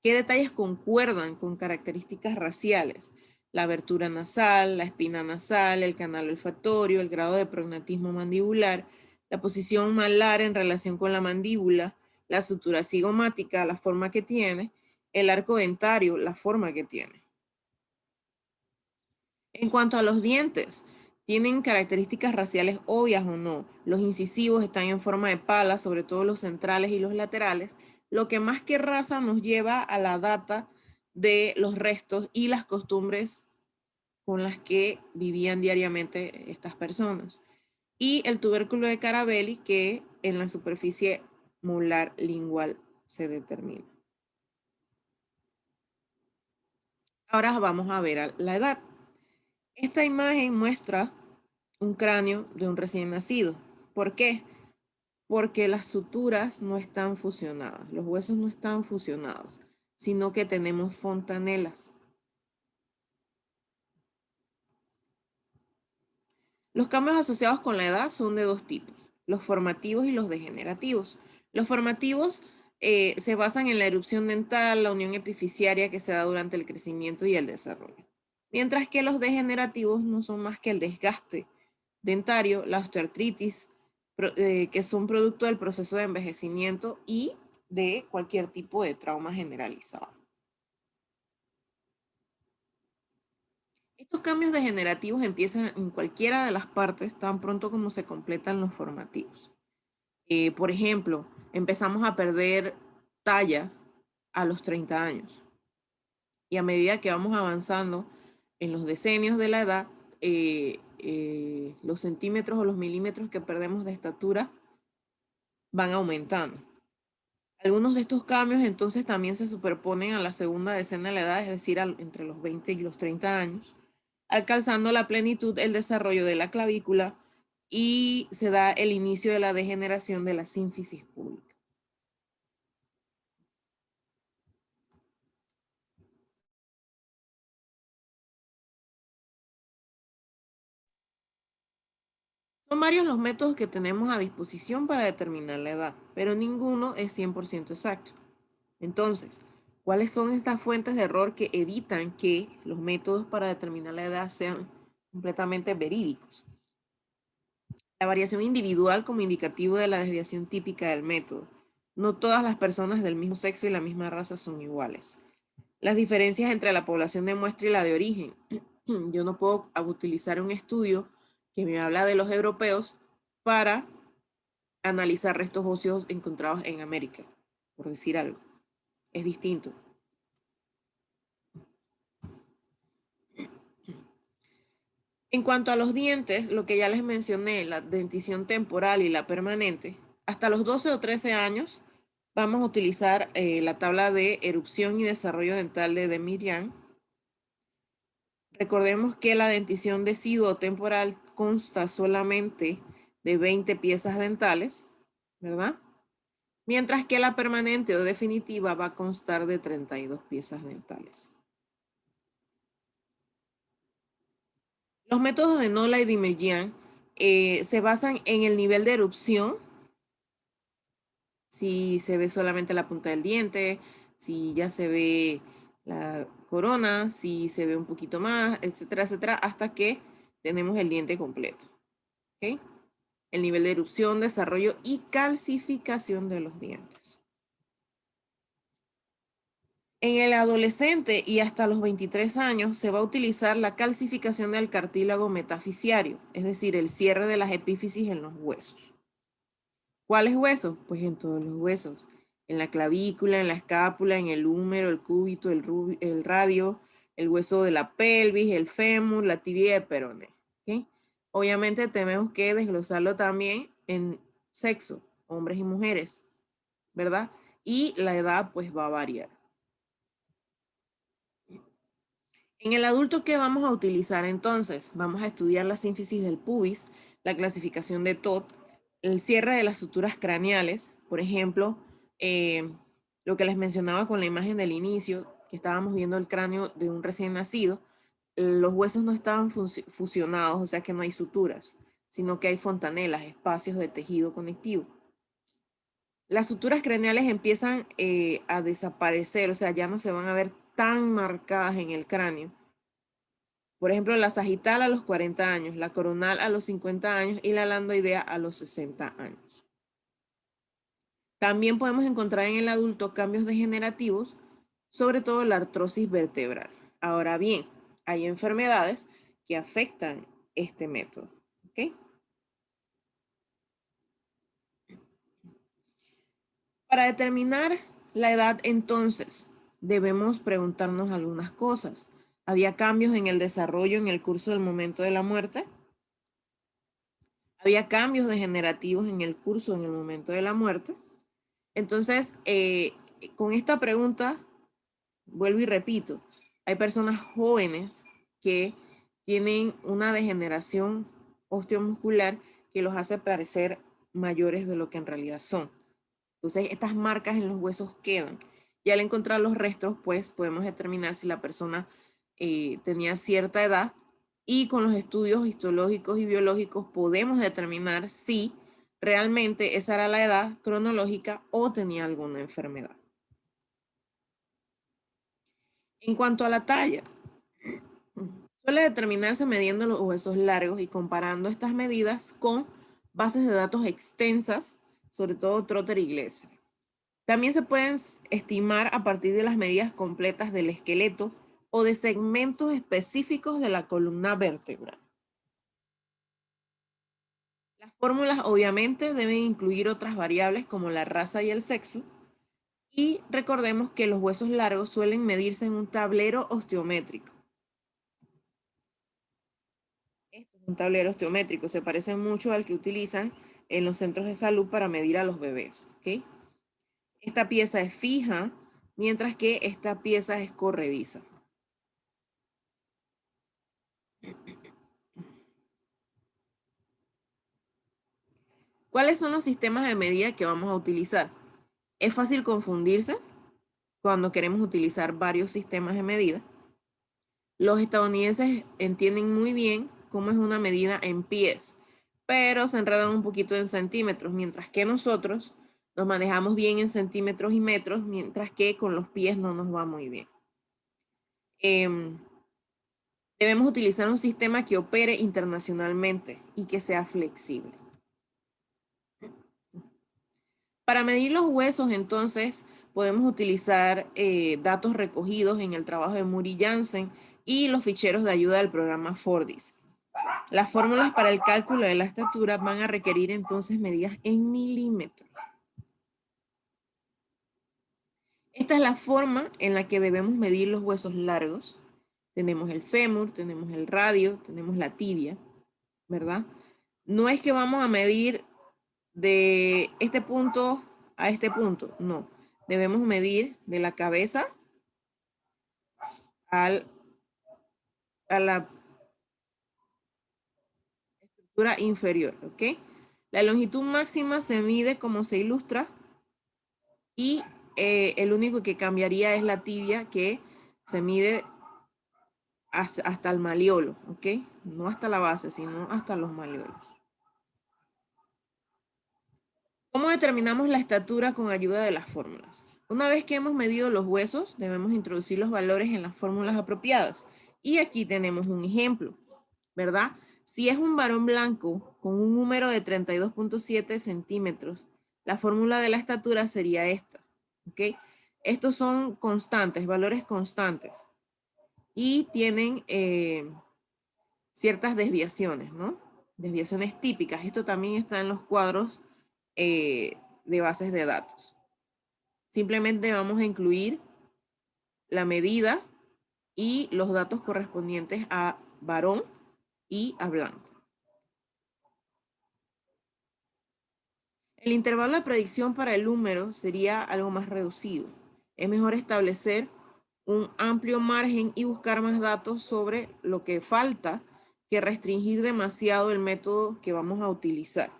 ¿Qué detalles concuerdan con características raciales? La abertura nasal, la espina nasal, el canal olfatorio, el grado de prognatismo mandibular, la posición malar en relación con la mandíbula, la sutura cigomática, la forma que tiene, el arco dentario, la forma que tiene. En cuanto a los dientes, ¿tienen características raciales obvias o no? Los incisivos están en forma de pala, sobre todo los centrales y los laterales, lo que más que raza nos lleva a la data de los restos y las costumbres con las que vivían diariamente estas personas. Y el tubérculo de Carabelli, que en la superficie molar lingual se determina. Ahora vamos a ver la edad. Esta imagen muestra un cráneo de un recién nacido. ¿Por qué? Porque las suturas no están fusionadas, los huesos no están fusionados, sino que tenemos fontanelas. Los cambios asociados con la edad son de dos tipos, los formativos y los degenerativos. Los formativos se basan en la erupción dental, la unión epifisiaria que se da durante el crecimiento y el desarrollo. Mientras que los degenerativos no son más que el desgaste dentario, la osteoartritis, que son producto del proceso de envejecimiento y de cualquier tipo de trauma generalizado. Estos cambios degenerativos empiezan en cualquiera de las partes tan pronto como se completan los formativos. Por ejemplo, empezamos a perder talla a los 30 años y a medida que vamos avanzando en los decenios de la edad, los centímetros o los milímetros que perdemos de estatura van aumentando. Algunos de estos cambios entonces también se superponen a la segunda decena de la edad, es decir, entre los 20 y los 30 años, alcanzando la plenitud el desarrollo de la clavícula y se da el inicio de la degeneración de la sínfisis pública. Son varios los métodos que tenemos a disposición para determinar la edad, pero ninguno es 100% exacto. Entonces, ¿cuáles son estas fuentes de error que evitan que los métodos para determinar la edad sean completamente verídicos? La variación individual como indicativo de la desviación típica del método. No todas las personas del mismo sexo y la misma raza son iguales. Las diferencias entre la población de muestra y la de origen. Yo no puedo utilizar un estudio que me habla de los europeos para analizar restos óseos encontrados en América, por decir algo. Es distinto. En cuanto a los dientes, lo que ya les mencioné, la dentición temporal y la permanente, hasta los 12 o 13 años vamos a utilizar la tabla de erupción y desarrollo dental de Demirian. Recordemos que la dentición deciduo temporal consta solamente de 20 piezas dentales, ¿verdad? Mientras que la permanente o definitiva va a constar de 32 piezas dentales. Los métodos de Nola y Demirian se basan en el nivel de erupción, si se ve solamente la punta del diente, si ya se ve la corona, si se ve un poquito más, etcétera, etcétera, hasta que tenemos el diente completo. ¿Okay? El nivel de erupción, desarrollo y calcificación de los dientes. En el adolescente y hasta los 23 años se va a utilizar la calcificación del cartílago metafisiario, es decir, el cierre de las epífisis en los huesos. ¿Cuáles huesos? Pues en todos los huesos. En la clavícula, en la escápula, en el húmero, el cúbito, el radio, el hueso de la pelvis, el fémur, la tibia y el peroné. ¿Okay? Obviamente tenemos que desglosarlo también en sexo, hombres y mujeres, ¿verdad? Y la edad pues va a variar. En el adulto, ¿qué vamos a utilizar entonces? Vamos a estudiar la sínfisis del pubis, la clasificación de Todd, el cierre de las suturas craneales, por ejemplo, lo que les mencionaba con la imagen del inicio, que estábamos viendo el cráneo de un recién nacido, los huesos no estaban fusionados, o sea que no hay suturas, sino que hay fontanelas, espacios de tejido conectivo. Las suturas craneales empiezan a desaparecer, o sea, ya no se van a ver tan marcadas en el cráneo. Por ejemplo, la sagital a los 40 años, la coronal a los 50 años y la landoidea a los 60 años. También podemos encontrar en el adulto cambios degenerativos, sobre todo la artrosis vertebral. Ahora bien, hay enfermedades que afectan este método. ¿Okay? Para determinar la edad, entonces, debemos preguntarnos algunas cosas. ¿Había cambios en el desarrollo en el curso del momento de la muerte? ¿Había cambios degenerativos en el curso en el momento de la muerte? Entonces, con esta pregunta, vuelvo y repito, hay personas jóvenes que tienen una degeneración osteomuscular que los hace parecer mayores de lo que en realidad son. Entonces, estas marcas en los huesos quedan. Y al encontrar los restos, pues podemos determinar si la persona tenía cierta edad y con los estudios histológicos y biológicos podemos determinar si realmente esa era la edad cronológica o tenía alguna enfermedad. En cuanto a la talla, suele determinarse midiendo los huesos largos y comparando estas medidas con bases de datos extensas, sobre todo Trotter y Glesser. También se pueden estimar a partir de las medidas completas del esqueleto o de segmentos específicos de la columna vertebral. Las fórmulas obviamente deben incluir otras variables como la raza y el sexo. Y recordemos que los huesos largos suelen medirse en un tablero osteométrico. Esto es un tablero osteométrico, se parece mucho al que utilizan en los centros de salud para medir a los bebés. ¿Ok? Esta pieza es fija, mientras que esta pieza es corrediza. ¿Cuáles son los sistemas de medida que vamos a utilizar? Es fácil confundirse cuando queremos utilizar varios sistemas de medida. Los estadounidenses entienden muy bien cómo es una medida en pies, pero se enredan un poquito en centímetros, mientras que nosotros nos manejamos bien en centímetros y metros, mientras que con los pies no nos va muy bien. Debemos utilizar un sistema que opere internacionalmente y que sea flexible. Para medir los huesos, entonces, podemos utilizar datos recogidos en el trabajo de Muri Jansen y los ficheros de ayuda del programa Fordis. Las fórmulas para el cálculo de la estatura van a requerir entonces medidas en milímetros. Esta es la forma en la que debemos medir los huesos largos. Tenemos el fémur, tenemos el radio, tenemos la tibia, ¿verdad? No es que vamos a medir de este punto a este punto, no. Debemos medir de la cabeza a la estructura inferior, ¿ok? La longitud máxima se mide como se ilustra y el único que cambiaría es la tibia, que se mide hasta el maleolo, ¿ok? No hasta la base, sino hasta los maleolos. ¿Cómo determinamos la estatura con ayuda de las fórmulas? Una vez que hemos medido los huesos, debemos introducir los valores en las fórmulas apropiadas. Y aquí tenemos un ejemplo, ¿verdad? Si es un varón blanco con un número de 32.7 centímetros, la fórmula de la estatura sería esta, ¿ok? Estos son constantes, valores constantes. Y tienen ciertas desviaciones, ¿no? Desviaciones típicas. Esto también está en los cuadros de bases de datos. Simplemente vamos a incluir la medida y los datos correspondientes a varón y a blanco. El intervalo de predicción para el número sería algo más reducido. Es mejor establecer un amplio margen y buscar más datos sobre lo que falta que restringir demasiado el método que vamos a utilizar.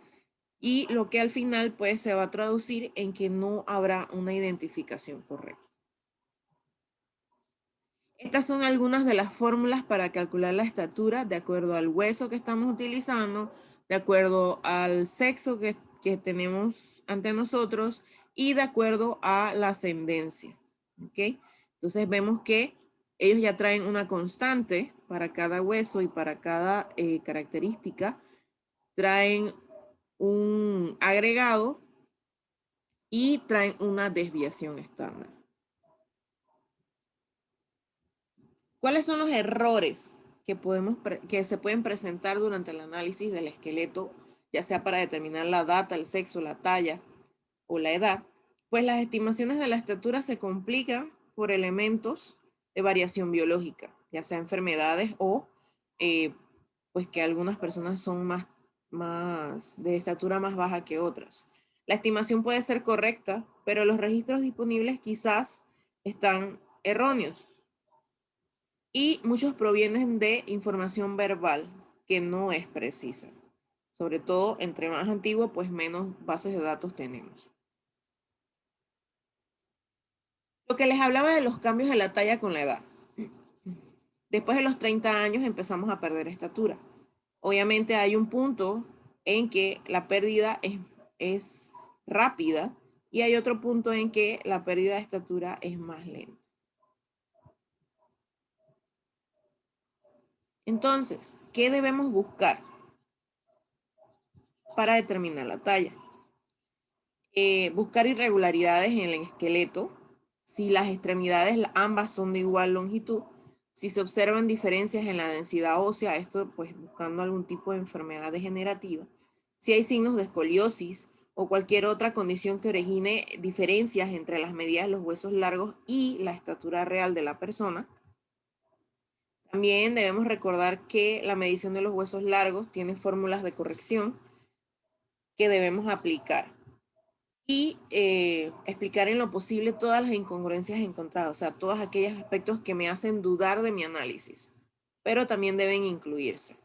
Y lo que al final pues se va a traducir en que no habrá una identificación correcta. Estas son algunas de las fórmulas para calcular la estatura de acuerdo al hueso que estamos utilizando, de acuerdo al sexo que tenemos ante nosotros y de acuerdo a la ascendencia. ¿Ok? Entonces vemos que ellos ya traen una constante para cada hueso y para cada característica. Traen un agregado y traen una desviación estándar. ¿Cuáles son los errores que se pueden presentar durante el análisis del esqueleto, ya sea para determinar la data, el sexo, la talla o la edad? Pues las estimaciones de la estatura se complican por elementos de variación biológica, ya sea enfermedades o pues que algunas personas son más de estatura más baja que otras. La estimación puede ser correcta, pero los registros disponibles quizás están erróneos. Y muchos provienen de información verbal que no es precisa. Sobre todo, entre más antiguo, pues menos bases de datos tenemos. Lo que les hablaba de los cambios de la talla con la edad. Después de los 30 años empezamos a perder estatura. Obviamente hay un punto en que la pérdida es rápida y hay otro punto en que la pérdida de estatura es más lenta. Entonces, ¿qué debemos buscar para determinar la talla? Buscar irregularidades en el esqueleto, si las extremidades ambas son de igual longitud, si se observan diferencias en la densidad ósea, esto pues buscando algún tipo de enfermedad degenerativa, si hay signos de escoliosis o cualquier otra condición que origine diferencias entre las medidas de los huesos largos y la estatura real de la persona. También debemos recordar que la medición de los huesos largos tiene fórmulas de corrección que debemos aplicar. Y explicar en lo posible todas las incongruencias encontradas, o sea, todos aquellos aspectos que me hacen dudar de mi análisis, pero también deben incluirse.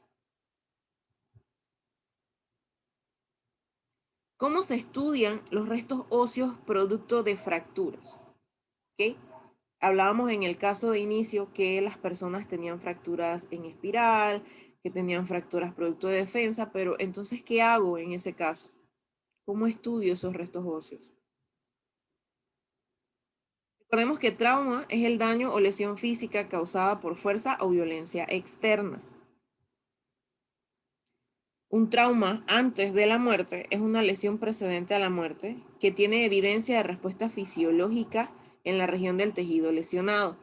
¿Cómo se estudian los restos óseos producto de fracturas? ¿Okay? Hablábamos en el caso de inicio que las personas tenían fracturas en espiral, que tenían fracturas producto de defensa, pero entonces, ¿qué hago en ese caso? ¿Cómo estudio esos restos óseos? Recordemos que trauma es el daño o lesión física causada por fuerza o violencia externa. Un trauma antes de la muerte es una lesión precedente a la muerte que tiene evidencia de respuesta fisiológica en la región del tejido lesionado.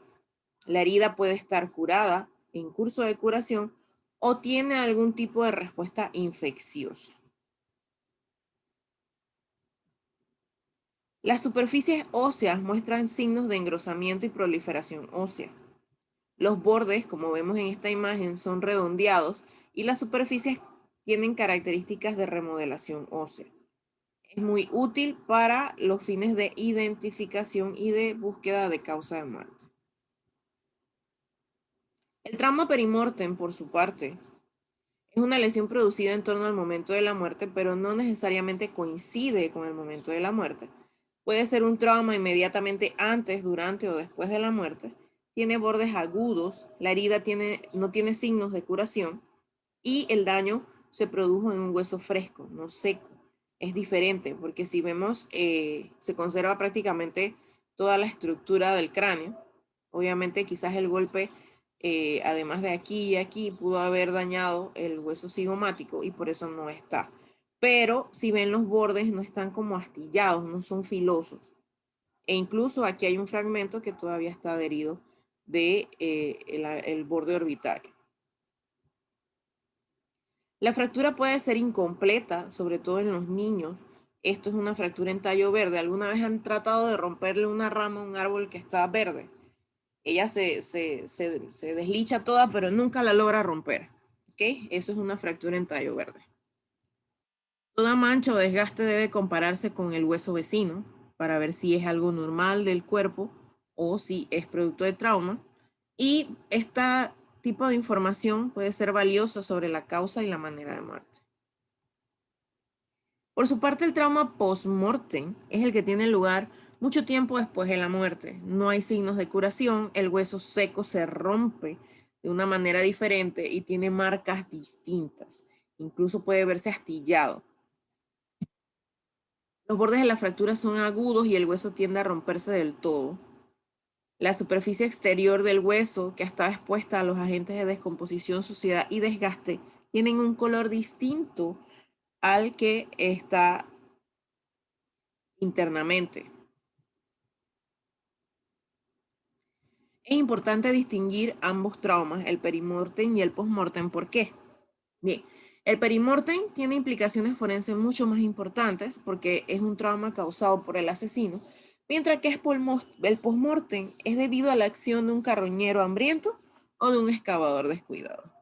La herida puede estar curada, en curso de curación, o tiene algún tipo de respuesta infecciosa. Las superficies óseas muestran signos de engrosamiento y proliferación ósea. Los bordes, como vemos en esta imagen, son redondeados y las superficies tienen características de remodelación ósea. Es muy útil para los fines de identificación y de búsqueda de causa de muerte. El trauma perimortem, por su parte, es una lesión producida en torno al momento de la muerte, pero no necesariamente coincide con el momento de la muerte. Puede ser un trauma inmediatamente antes, durante o después de la muerte. Tiene bordes agudos, la herida no tiene signos de curación y el daño se produjo en un hueso fresco, no seco. Es diferente porque si vemos, se conserva prácticamente toda la estructura del cráneo. Obviamente quizás el golpe, además de aquí y aquí, pudo haber dañado el hueso cigomático y por eso no está. Pero si ven los bordes no están como astillados, no son filosos. E incluso aquí hay un fragmento que todavía está adherido de el borde orbitario. La fractura puede ser incompleta, sobre todo en los niños. Esto es una fractura en tallo verde. ¿Alguna vez han tratado de romperle una rama a un árbol que está verde? Ella se deslicha toda, pero nunca la logra romper. ¿Okay? Eso es una fractura en tallo verde. Toda mancha o desgaste debe compararse con el hueso vecino para ver si es algo normal del cuerpo o si es producto de trauma. Y este tipo de información puede ser valiosa sobre la causa y la manera de muerte. Por su parte, el trauma post-mortem es el que tiene lugar mucho tiempo después de la muerte. No hay signos de curación, el hueso seco se rompe de una manera diferente y tiene marcas distintas. Incluso puede verse astillado. Los bordes de la fractura son agudos y el hueso tiende a romperse del todo. La superficie exterior del hueso, que está expuesta a los agentes de descomposición, suciedad y desgaste, tienen un color distinto al que está internamente. Es importante distinguir ambos traumas, el perimortem y el postmortem. ¿Por qué? Bien, el perimortem tiene implicaciones forenses mucho más importantes porque es un trauma causado por el asesino, mientras que el postmortem es debido a la acción de un carroñero hambriento o de un excavador descuidado.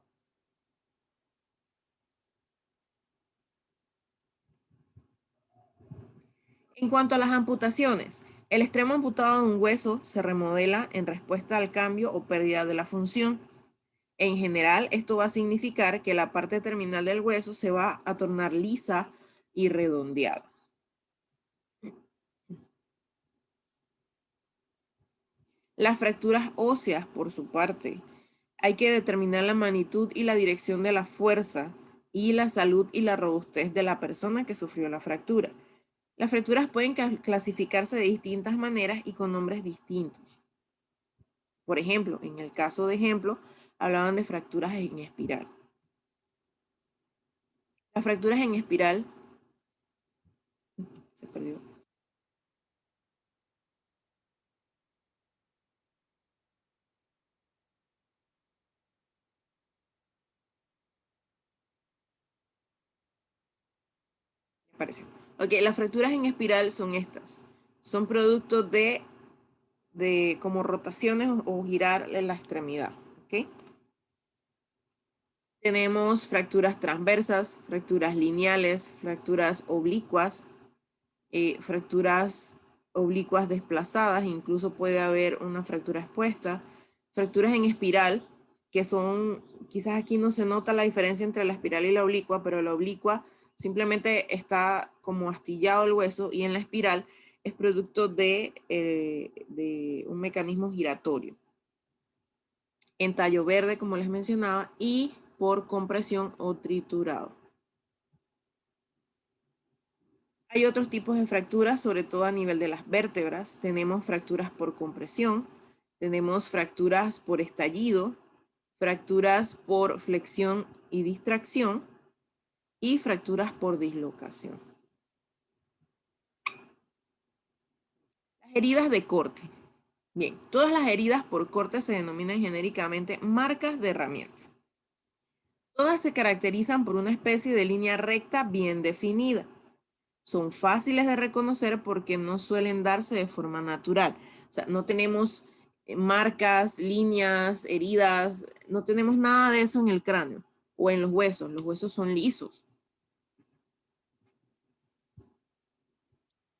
En cuanto a las amputaciones, el extremo amputado de un hueso se remodela en respuesta al cambio o pérdida de la función. En general, esto va a significar que la parte terminal del hueso se va a tornar lisa y redondeada. Las fracturas óseas, por su parte, hay que determinar la magnitud y la dirección de la fuerza y la salud y la robustez de la persona que sufrió la fractura. Las fracturas pueden clasificarse de distintas maneras y con nombres distintos. Por ejemplo, en el caso de ejemplo, hablaban de fracturas en espiral. Las fracturas en espiral se perdió. Apareció. Ok, las fracturas en espiral son estas. Son producto de como rotaciones o girar en la extremidad. ¿Ok? Tenemos fracturas transversas, fracturas lineales, fracturas oblicuas, fracturas oblicuas desplazadas, incluso puede haber una fractura expuesta, fracturas en espiral, que son, quizás aquí no se nota la diferencia entre la espiral y la oblicua, pero la oblicua simplemente está como astillado el hueso y en la espiral es producto de un mecanismo giratorio. En tallo verde, como les mencionaba, y por compresión o triturado. Hay otros tipos de fracturas, sobre todo a nivel de las vértebras. Tenemos fracturas por compresión, tenemos fracturas por estallido, fracturas por flexión y distracción y fracturas por dislocación. Las heridas de corte. Bien, todas las heridas por corte se denominan genéricamente marcas de herramienta. Todas se caracterizan por una especie de línea recta bien definida. Son fáciles de reconocer porque no suelen darse de forma natural. O sea, no tenemos marcas, líneas, heridas, no tenemos nada de eso en el cráneo o en los huesos. Los huesos son lisos.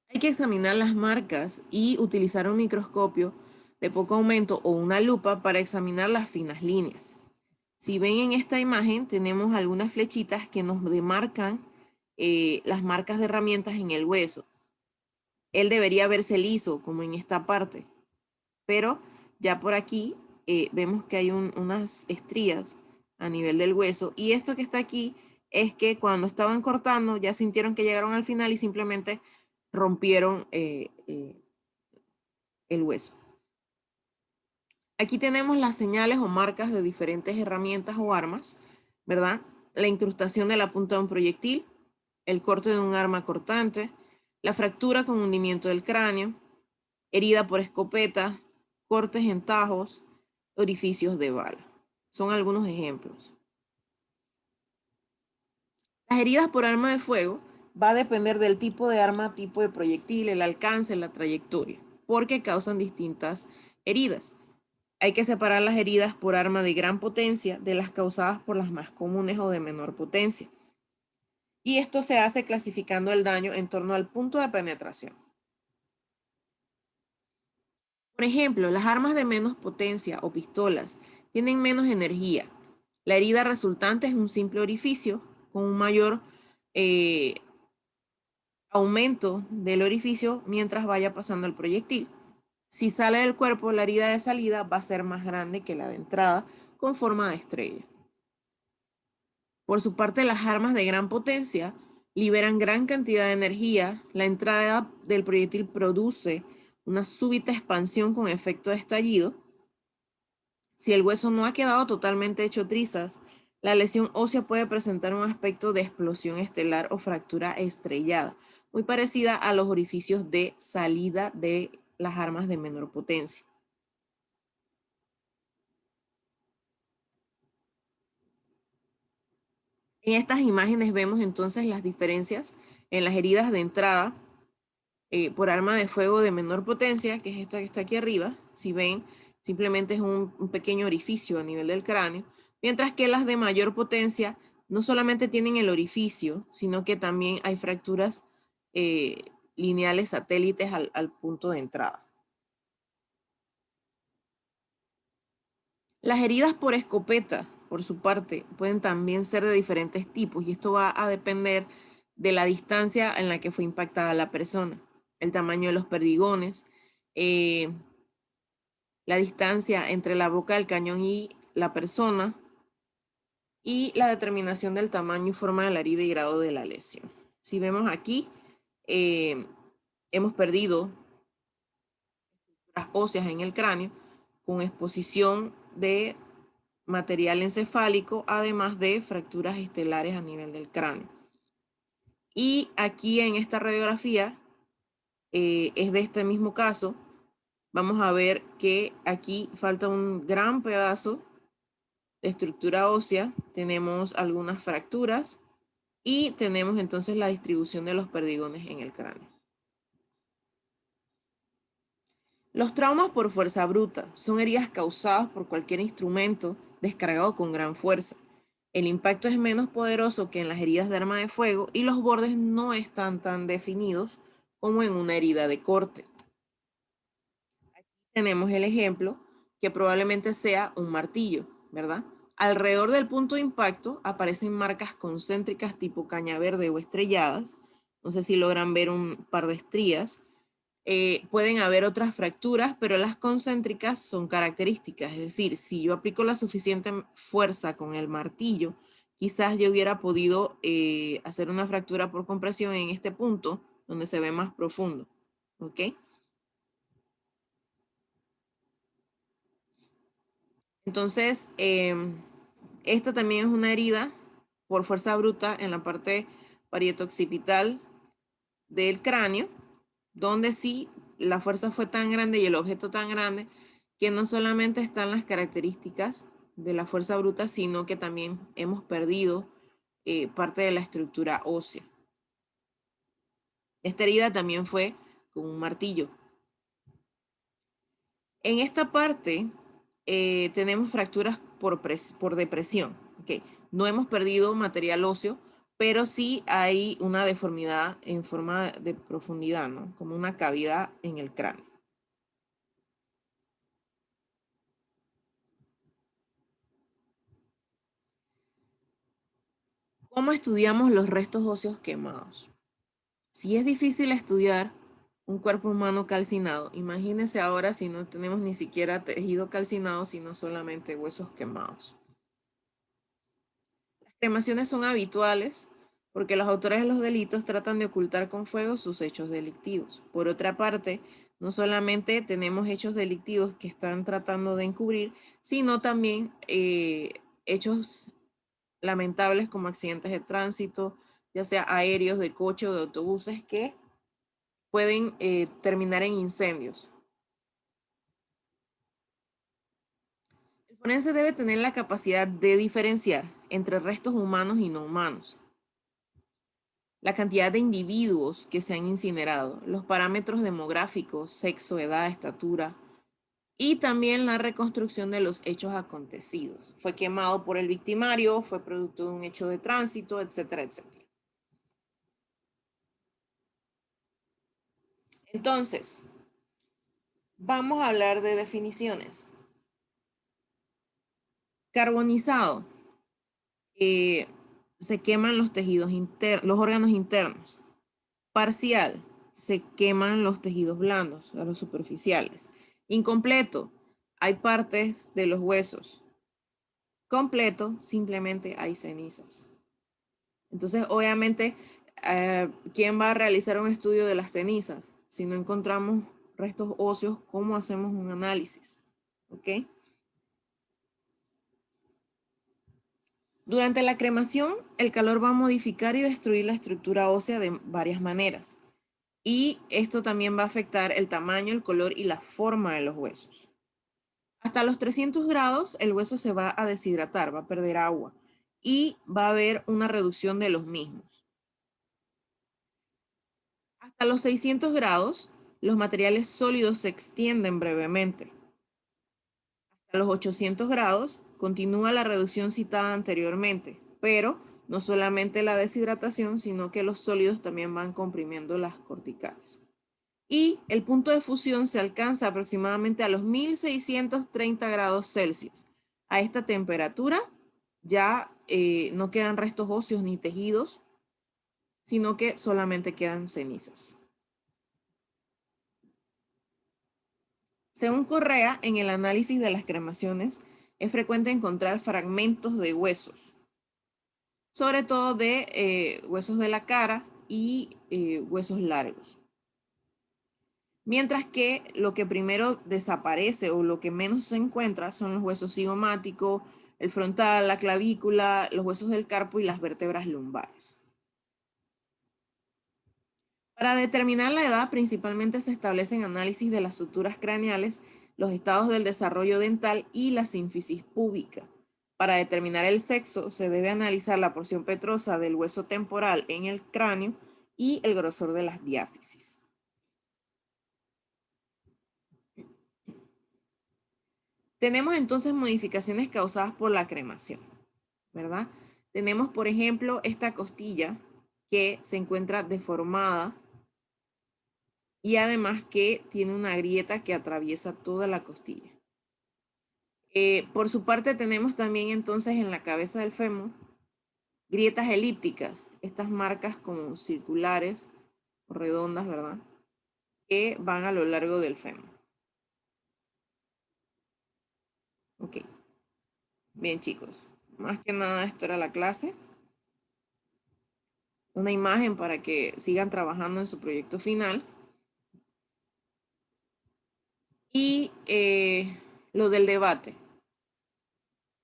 Hay que examinar las marcas y utilizar un microscopio de poco aumento o una lupa para examinar las finas líneas. Si ven en esta imagen, tenemos algunas flechitas que nos demarcan las marcas de herramientas en el hueso. Él debería verse liso, como en esta parte, pero ya por aquí vemos que hay unas estrías a nivel del hueso, y esto que está aquí es que cuando estaban cortando ya sintieron que llegaron al final y simplemente rompieron el hueso. Aquí tenemos las señales o marcas de diferentes herramientas o armas, ¿verdad? La incrustación de la punta de un proyectil, el corte de un arma cortante, la fractura con hundimiento del cráneo, herida por escopeta, cortes en tajos, orificios de bala. Son algunos ejemplos. Las heridas por arma de fuego va a depender del tipo de arma, tipo de proyectil, el alcance, la trayectoria, porque causan distintas heridas. Hay que separar las heridas por arma de gran potencia de las causadas por las más comunes o de menor potencia. Y esto se hace clasificando el daño en torno al punto de penetración. Por ejemplo, las armas de menos potencia o pistolas tienen menos energía. La herida resultante es un simple orificio con un mayor aumento del orificio mientras vaya pasando el proyectil. Si sale del cuerpo, la herida de salida va a ser más grande que la de entrada con forma de estrella. Por su parte, las armas de gran potencia liberan gran cantidad de energía. La entrada del proyectil produce una súbita expansión con efecto de estallido. Si el hueso no ha quedado totalmente hecho trizas, la lesión ósea puede presentar un aspecto de explosión estelar o fractura estrellada, muy parecida a los orificios de salida de las armas de menor potencia. En estas imágenes vemos entonces las diferencias en las heridas de entrada por arma de fuego de menor potencia, que es esta que está aquí arriba. Si ven, simplemente es un pequeño orificio a nivel del cráneo, mientras que las de mayor potencia no solamente tienen el orificio, sino que también hay fracturas lineales satélites al punto de entrada. Las heridas por escopeta, por su parte, pueden también ser de diferentes tipos y esto va a depender de la distancia en la que fue impactada la persona, el tamaño de los perdigones, la distancia entre la boca del cañón y la persona y la determinación del tamaño y forma de la herida y grado de la lesión. Si vemos aquí, hemos perdido las óseas en el cráneo con exposición de material encefálico, además de fracturas estelares a nivel del cráneo. Y aquí en esta radiografía es de este mismo caso. Vamos a ver que aquí falta un gran pedazo de estructura ósea. Tenemos algunas fracturas y tenemos entonces la distribución de los perdigones en el cráneo. Los traumas por fuerza bruta son heridas causadas por cualquier instrumento descargado con gran fuerza. El impacto es menos poderoso que en las heridas de arma de fuego y los bordes no están tan definidos como en una herida de corte. Aquí tenemos el ejemplo que probablemente sea un martillo, ¿verdad? Alrededor del punto de impacto aparecen marcas concéntricas tipo caña verde o estrelladas. No sé si logran ver un par de estrías. Pueden haber otras fracturas, pero las concéntricas son características. Es decir, si yo aplico la suficiente fuerza con el martillo, quizás yo hubiera podido hacer una fractura por compresión en este punto donde se ve más profundo. ¿Ok? Entonces, esta también es una herida por fuerza bruta en la parte parieto-occipital del cráneo, donde sí la fuerza fue tan grande y el objeto tan grande que no solamente están las características de la fuerza bruta, sino que también hemos perdido parte de la estructura ósea. Esta herida también fue con un martillo. En esta parte tenemos fracturas por depresión. ¿Okay? No hemos perdido material óseo, pero sí hay una deformidad en forma de profundidad, ¿no? Como una cavidad en el cráneo. ¿Cómo estudiamos los restos óseos quemados? Si es difícil estudiar un cuerpo humano calcinado, imagínense ahora si no tenemos ni siquiera tejido calcinado, sino solamente huesos quemados. Las cremaciones son habituales porque los autores de los delitos tratan de ocultar con fuego sus hechos delictivos. Por otra parte, no solamente tenemos hechos delictivos que están tratando de encubrir, sino también hechos lamentables como accidentes de tránsito, ya sea aéreos, de coche o de autobuses, que pueden terminar en incendios. El forense debe tener la capacidad de diferenciar entre restos humanos y no humanos, la cantidad de individuos que se han incinerado, los parámetros demográficos, sexo, edad, estatura, y también la reconstrucción de los hechos acontecidos. Fue quemado por el victimario, fue producto de un hecho de tránsito, etcétera, etcétera. Entonces, vamos a hablar de definiciones. Carbonizado. Se queman los tejidos internos, los órganos internos. Parcial. Se queman los tejidos blandos, los superficiales. Incompleto. Hay partes de los huesos. Completo. Simplemente hay cenizas. Entonces, obviamente, ¿quién va a realizar un estudio de las cenizas? Si no encontramos restos óseos, ¿cómo hacemos un análisis? ¿Ok? Durante la cremación, el calor va a modificar y destruir la estructura ósea de varias maneras. Y esto también va a afectar el tamaño, el color y la forma de los huesos. Hasta los 300 grados, el hueso se va a deshidratar, va a perder agua y va a haber una reducción de los mismos. Hasta los 600 grados, los materiales sólidos se extienden brevemente. Hasta los 800 grados, continúa la reducción citada anteriormente, pero no solamente la deshidratación, sino que los sólidos también van comprimiendo las corticales. Y el punto de fusión se alcanza aproximadamente a los 1630 grados Celsius. A esta temperatura ya no quedan restos óseos ni tejidos, sino que solamente quedan cenizas. Según Correa, en el análisis de las cremaciones es frecuente encontrar fragmentos de huesos, sobre todo de huesos de la cara y huesos largos. Mientras que lo que primero desaparece o lo que menos se encuentra son los huesos cigomáticos, el frontal, la clavícula, los huesos del carpo y las vértebras lumbares. Para determinar la edad, principalmente se establecen análisis de las suturas craneales, los estados del desarrollo dental y la sínfisis púbica. Para determinar el sexo, se debe analizar la porción petrosa del hueso temporal en el cráneo y el grosor de las diáfisis. Tenemos entonces modificaciones causadas por la cremación. ¿verdad? Tenemos, por ejemplo, esta costilla que se encuentra deformada y además que tiene una grieta que atraviesa toda la costilla. Por su parte tenemos también entonces en la cabeza del fémur grietas elípticas, estas marcas como circulares o redondas, ¿verdad? Que van a lo largo del fémur. Ok, bien chicos, más que nada esto era la clase. Una imagen para que sigan trabajando en su proyecto final. Y lo del debate.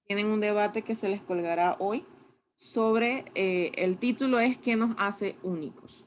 Tienen un debate que se les colgará hoy sobre el título es ¿qué nos hace únicos?